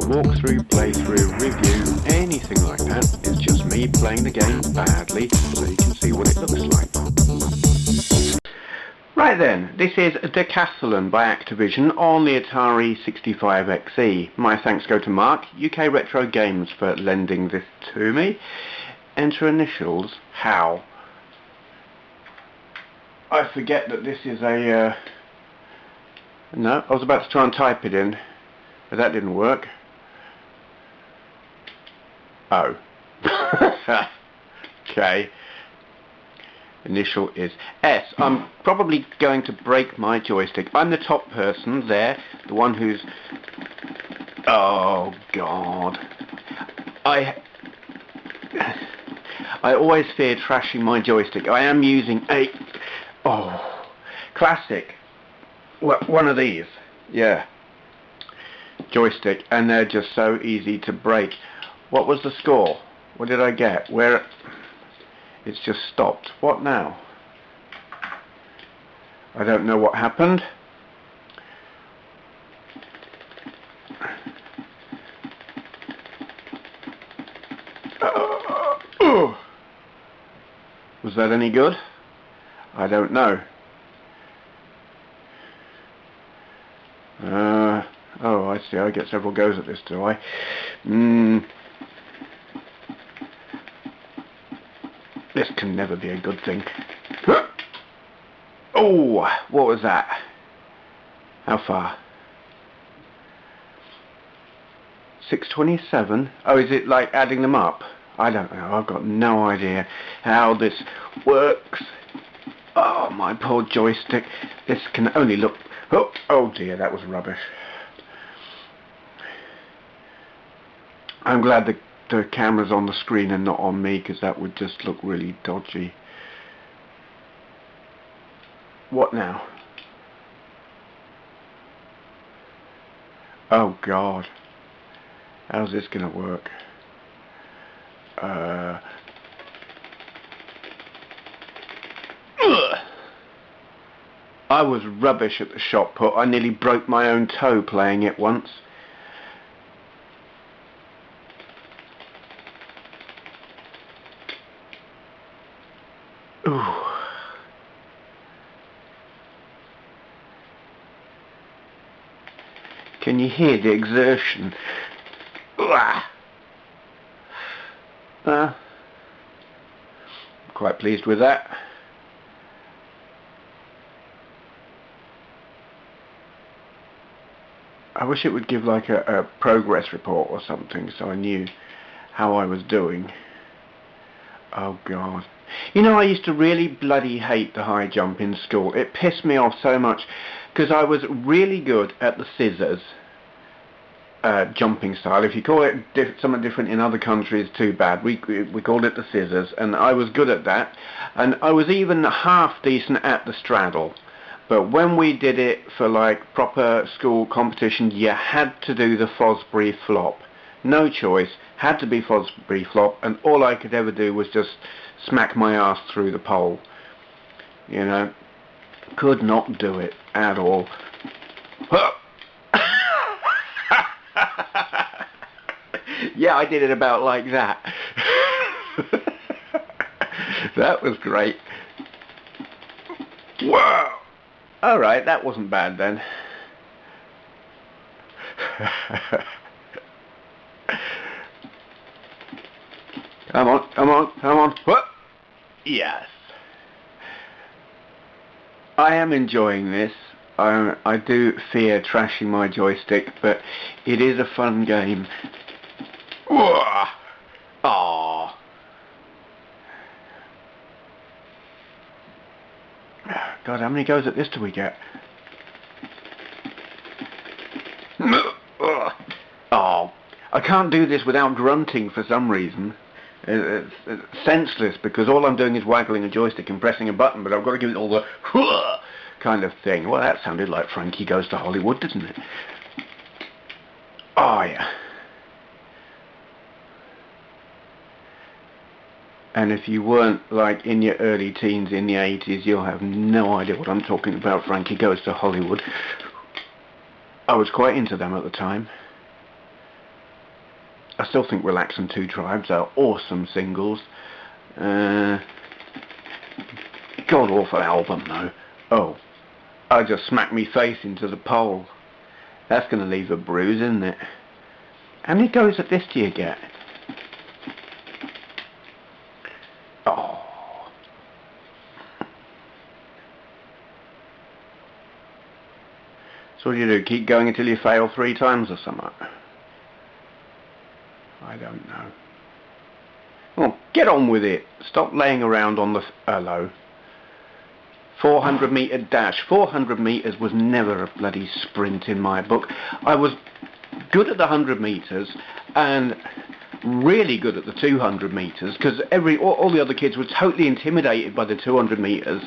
walkthrough, playthrough, review, anything like that. It's just me playing the game badly so you can see what it looks like. Right then, this is Decathlon by Activision on the Atari 65XE. My thanks go to Mark, UKRetroGames, for lending this to me. Enter initials, HOW. I forget that this is a... No, I was about to try and type it in, but that didn't work. Oh. Okay. Initial is S. I'm probably going to break my joystick. I'm the top person there, the one who's... Oh, God. I always fear trashing my joystick. I am using a... Oh, classic. One of these. Yeah. Joystick, and they're just so easy to break. What was the score? What did I get? Where... It's just stopped. What now? I don't know what happened. Was that any good? I don't know. Oh, I see. I get several goes at this, do I? This can never be a good thing. Oh, what was that? How far? 627? Oh, is it like adding them up? I don't know. I've got no idea how this works. Oh, my poor joystick. This can only look... Oh dear, that was rubbish. I'm glad the camera's on the screen and not on me, because that would just look really dodgy. What now? Oh God. How's this gonna work? I was rubbish at the shot put. I nearly broke my own toe playing it once. Ooh. Can you hear the exertion? Quite pleased with that. I wish it would give like a progress report or something so I knew how I was doing. Oh God. You know, I used to really bloody hate the high jump in school. It pissed me off so much because I was really good at the scissors jumping style. If you call it something different in other countries, too bad. We called it the scissors, and I was good at that. And I was even half decent at the straddle. But when we did it for like proper school competition, you had to do the Fosbury flop. No choice, had to be Fosbury flop, and all I could ever do was just smack my ass through the pole. You know, could not do it at all. Yeah, I did it about like that. That was great. Wow. Alright, that wasn't bad then. Come on, come on, come on. What? Yes. I am enjoying this. I do fear trashing my joystick, but it is a fun game. Aww. God, how many goes at this do we get? Oh, I can't do this without grunting for some reason. It's senseless, because all I'm doing is waggling a joystick and pressing a button, but I've got to give it all the kind of thing. Well, that sounded like Frankie Goes to Hollywood, didn't it? Oh, yeah. And if you weren't like in your early teens in the 80s, you'll have no idea what I'm talking about. Frankie Goes to Hollywood. I was quite into them at the time. I still think Relax and Two Tribes are awesome singles. God awful album though. Oh, I just smacked me face into the pole. That's going to leave a bruise, isn't it? How many goes at this do you get? Oh. So what do you do? Keep going until you fail 3 times or something? I don't know. Well, get on with it. Stop laying around on the... Hello. 400 metre dash. 400 metres was never a bloody sprint in my book. I was good at the 100 metres and really good at the 200 metres because all the other kids were totally intimidated by the 200 metres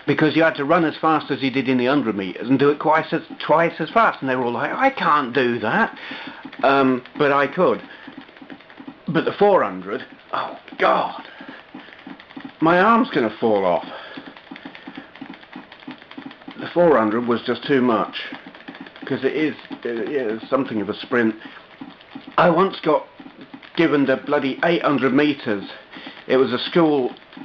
because you had to run as fast as you did in the 100 metres and do it twice as fast, and they were all like, I can't do that. But I could. But the 400, oh God, my arm's going to fall off. The 400 was just too much because it is something of a sprint. I once got given the bloody 800 metres. It was a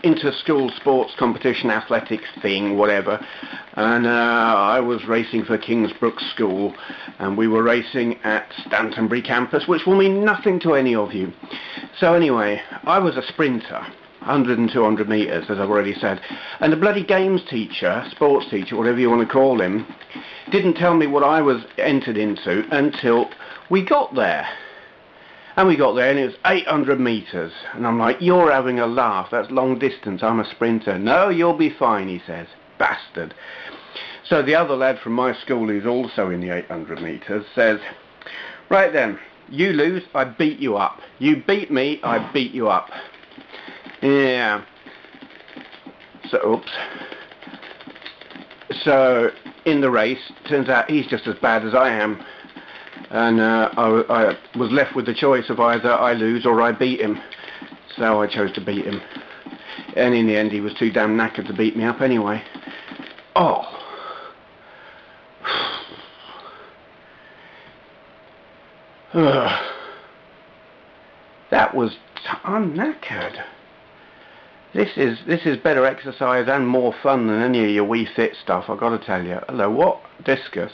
inter-school sports competition, athletics thing, whatever, and I was racing for Kingsbrook School, and we were racing at Stantonbury campus, which will mean nothing to any of you. So anyway, I was a sprinter, 100 and 200 metres, as I've already said, and the bloody games teacher, sports teacher, whatever you want to call him, didn't tell me what I was entered into until we got there. And we got there and it was 800 metres. And I'm like, you're having a laugh. That's long distance. I'm a sprinter. No, you'll be fine, he says. Bastard. So the other lad from my school who's also in the 800 metres says, right then, you lose, I beat you up. You beat me, I beat you up. Yeah. So, oops. So, in the race, turns out he's just as bad as I am. And I was left with the choice of either I lose or I beat him. So I chose to beat him. And in the end he was too damn knackered to beat me up anyway. Oh. That was... I'm knackered. This is better exercise and more fun than any of your Wii Fit stuff, I've got to tell you. Hello, what? Discus.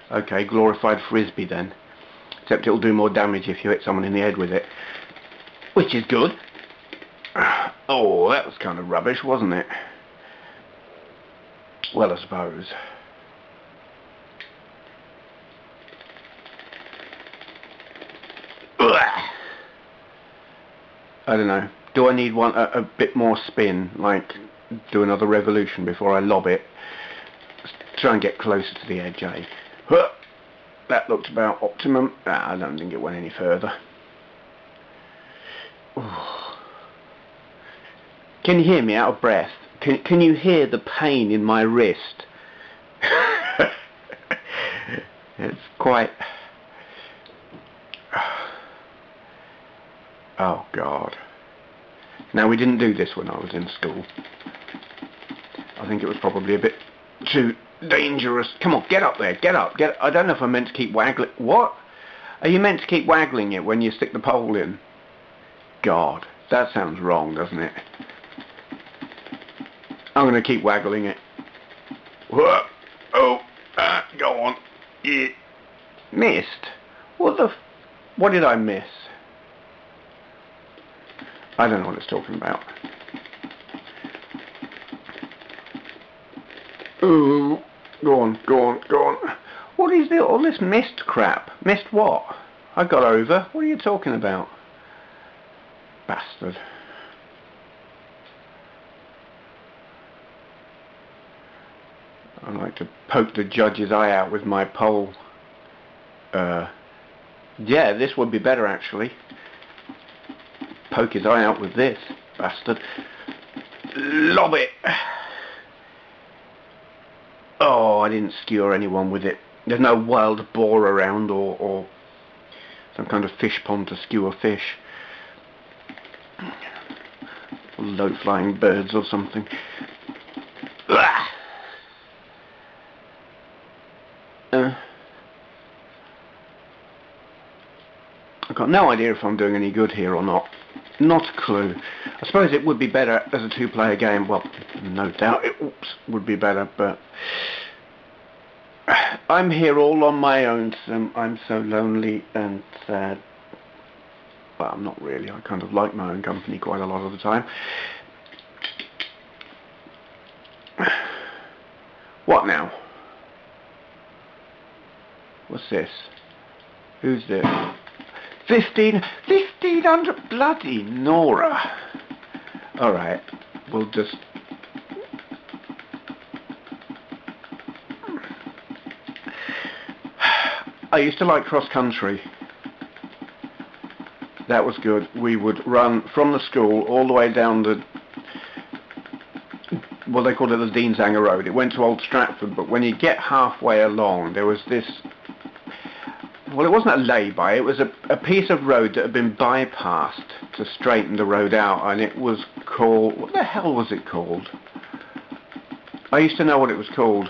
Okay, glorified frisbee then. Except it'll do more damage if you hit someone in the head with it. Which is good. Oh, that was kind of rubbish, wasn't it? Well, I suppose. I don't know. Do I need a bit more spin? Like, do another revolution before I lob it? Try and get closer to the edge, eh? That looked about optimum. I don't think it went any further. Can you hear me out of breath? Can you hear the pain in my wrist? It's quite... Oh God. Now, we didn't do this when I was in school. I think it was probably a bit too dangerous. Come on, get up there, get up. I don't know if I'm meant to keep waggling. What? Are you meant to keep waggling it when you stick the pole in? God, that sounds wrong, doesn't it? I'm going to keep waggling it. Whoa. Oh, go on. Yeah. Missed? What did I miss? I don't know what it's talking about. Ooh, go on. What is all this mist crap? Mist what? I got over. What are you talking about? Bastard. I like to poke the judge's eye out with my pole. Yeah, this would be better actually. Poke his eye out with this, bastard. Lob it. Oh, I didn't skewer anyone with it. There's no wild boar around or some kind of fish pond to skewer fish. Or low-flying birds or something. I got no idea if I'm doing any good here or not. Not a clue. I suppose it would be better as a two-player game. Well, no doubt it would be better, but I'm here all on my own, so I'm so lonely and sad. Well, I'm not really. I kind of like my own company quite a lot of the time. What now? What's this? Who's this? 1500 bloody Nora. Alright, we'll just... I used to like cross country. That was good. We would run from the school all the way down the... well, they called it the Deanshanger Road. It went to Old Stratford, but when you get halfway along, there was this... well, it wasn't a lay-by, it was a piece of road that had been bypassed to straighten the road out, and it was called... what the hell was it called? I used to know what it was called.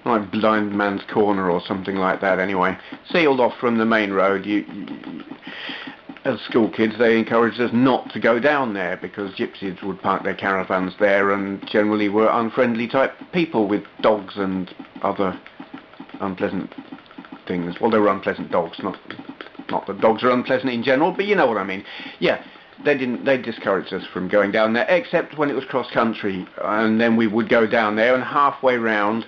Like Blind Man's Corner or something like that, anyway. Sealed off from the main road. As school kids, they encouraged us not to go down there because gypsies would park their caravans there and generally were unfriendly type people with dogs and other unpleasant things. Well, they were unpleasant dogs, not that dogs are unpleasant in general, but you know what I mean. Yeah, they discouraged us from going down there, except when it was cross country, and then we would go down there, and halfway round,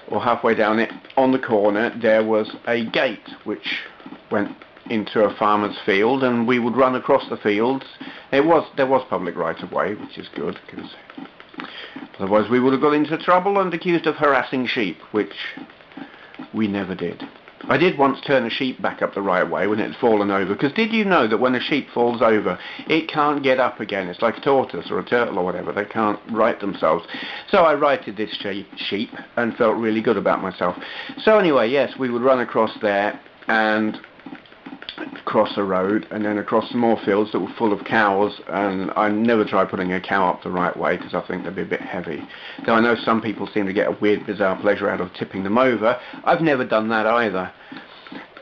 or halfway down it, on the corner, there was a gate which went into a farmer's field, and we would run across the fields. There was public right of way, which is good, because otherwise we would have got into trouble and accused of harassing sheep, which we never did. I did once turn a sheep back up the right way when it had fallen over, because did you know that when a sheep falls over, it can't get up again? It's like a tortoise or a turtle or whatever, they can't right themselves. So I righted this sheep and felt really good about myself. So anyway, yes, we would run across there and cross a road and then across some more fields that were full of cows, and I never tried putting a cow up the right way because I think they'd be a bit heavy. Though I know some people seem to get a weird bizarre pleasure out of tipping them over. I've never done that either.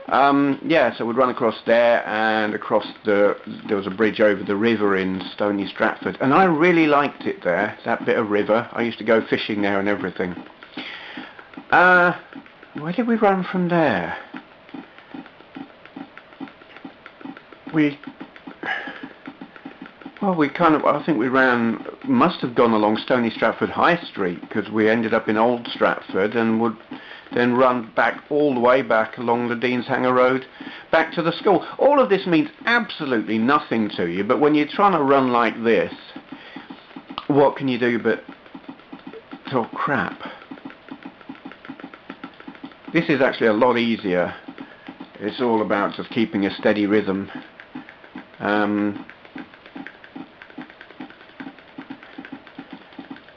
Yeah, so we'd run across there and across there was a bridge over the river in Stony Stratford, and I really liked it there, that bit of river. I used to go fishing there and everything. Where did we run from there? We kind of, I think we must have gone along Stony Stratford High Street, because we ended up in Old Stratford and would then run back all the way back along the Deanshanger Road back to the school. All of this means absolutely nothing to you, but when you're trying to run like this, what can you do but talk crap? This is actually a lot easier. It's all about just keeping a steady rhythm.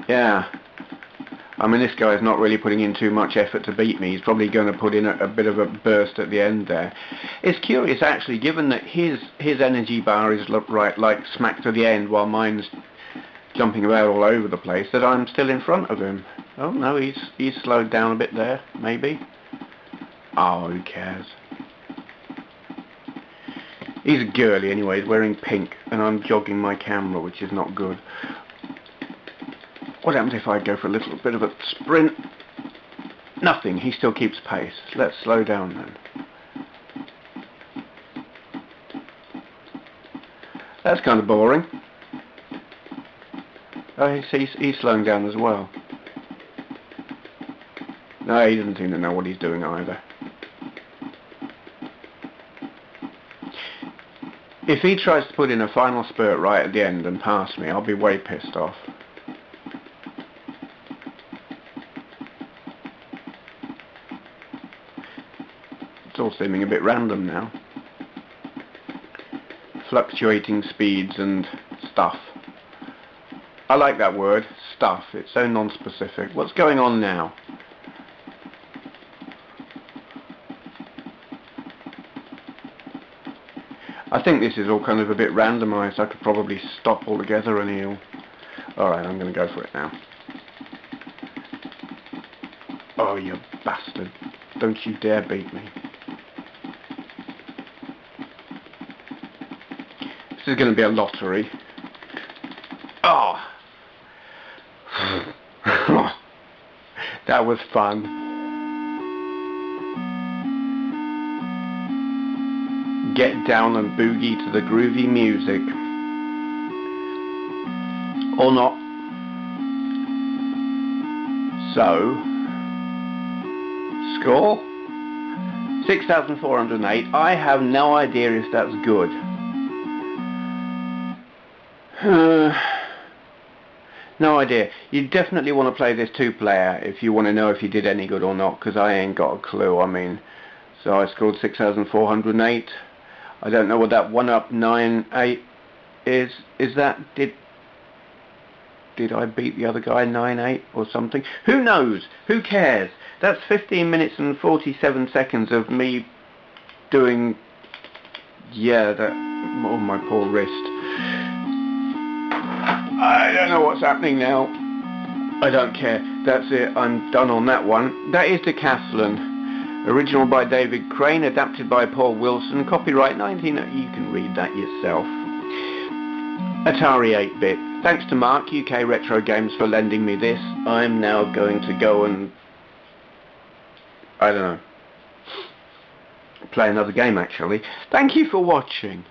Yeah, I mean, this guy's not really putting in too much effort to beat me. He's probably going to put in a bit of a burst at the end there. It's curious, actually, given that his energy bar is right like smack to the end while mine's jumping about all over the place, that I'm still in front of him. Oh no, he's slowed down a bit there, maybe. Oh, who cares? He's a girly anyway, he's wearing pink, and I'm jogging my camera, which is not good. What happens if I go for a little bit of a sprint? Nothing, he still keeps pace. Let's slow down then. That's kind of boring. Oh, he's slowing down as well. No, he doesn't seem to know what he's doing either. If he tries to put in a final spurt right at the end and pass me, I'll be way pissed off. It's all seeming a bit random now. Fluctuating speeds and stuff. I like that word, stuff. It's so non-specific. What's going on now? I think this is all kind of a bit randomised. I could probably stop altogether and he'll... Alright, I'm going to go for it now. Oh, you bastard. Don't you dare beat me. This is going to be a lottery. Oh! That was fun. Get down and boogie to the groovy music. Or not. So, score? 6,408. I have no idea if that's good. No idea. You definitely want to play this 2-player if you want to know if you did any good or not, because I ain't got a clue. I mean, so I scored 6,408. I don't know what that 1-up-9-8 is. Is that, did I beat the other guy 9-8 or something? Who knows? Who cares? That's 15 minutes and 47 seconds of me doing, yeah, that, oh, my poor wrist. I don't know what's happening now. I don't care. That's it. I'm done on that one. That is Decathlon. Original by David Crane, adapted by Paul Wilson. Copyright 19... You can read that yourself. Atari 8-bit. Thanks to Mark, UKRetroGames, for lending me this. I'm now going to go and, I don't know, play another game actually. Thank you for watching.